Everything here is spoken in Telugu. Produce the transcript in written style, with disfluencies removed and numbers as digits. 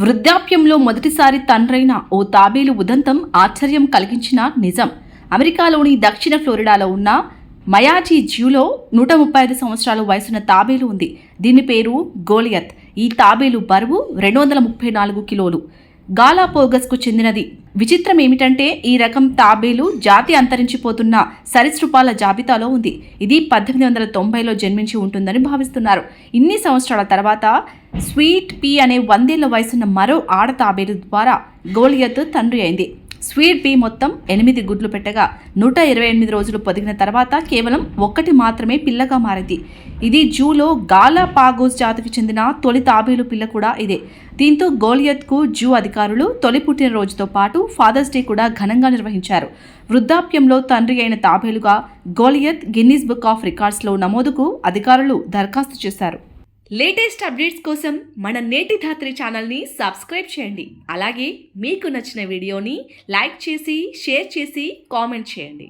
వృద్ధాప్యంలో మొదటిసారి తండ్రైన ఓ తాబేలు ఉదంతం ఆశ్చర్యం కలిగించిన నిజం. అమెరికాలోని దక్షిణ ఫ్లోరిడాలో ఉన్న మయాజీ జ్యూలో 135 సంవత్సరాల వయసున్న తాబేలు ఉంది. దీని పేరు గోలియత్. ఈ తాబేలు బరువు 234 కిలోలు. గాలాపోగస్కు చెందినది. విచిత్రం ఏమిటంటే ఈ రకం తాబేలు జాతి అంతరించిపోతున్న సరీసృపాల జాబితాలో ఉంది. ఇది 1890లో జన్మించి ఉంటుందని భావిస్తున్నారు. ఇన్ని సంవత్సరాల తర్వాత స్వీట్ పీ అనే 100 ఏళ్ల వయసున్న మరో ఆడ తాబేలు ద్వారా గోలియత్ తండ్రి అయింది. స్వీట్ పీ మొత్తం 8 గుడ్లు పెట్టగా 128 రోజులు పొదిగిన తర్వాత కేవలం 1 మాత్రమే పిల్లగా మారింది. ఇది జూలో గాలాపాగోస్ జాతికి చెందిన తొలి తాబేలు పిల్ల కూడా ఇదే. దీంతో గోలియత్కు జూ అధికారులు తొలి పుట్టినరోజుతో పాటు ఫాదర్స్ డే కూడా ఘనంగా నిర్వహించారు. వృద్ధాప్యంలో తండ్రి అయిన తాబేలుగా గోలియత్ గిన్నీస్ బుక్ ఆఫ్ రికార్డ్స్లో నమోదుకు అధికారులు దరఖాస్తు చేశారు. లేటెస్ట్ అప్డేట్స్ కోసం మన నేటి ధాత్రి ఛానల్ని సబ్స్క్రైబ్ చేయండి. అలాగే మీకు నచ్చిన వీడియోని లైక్ చేసి, షేర్ చేసి, కామెంట్ చేయండి.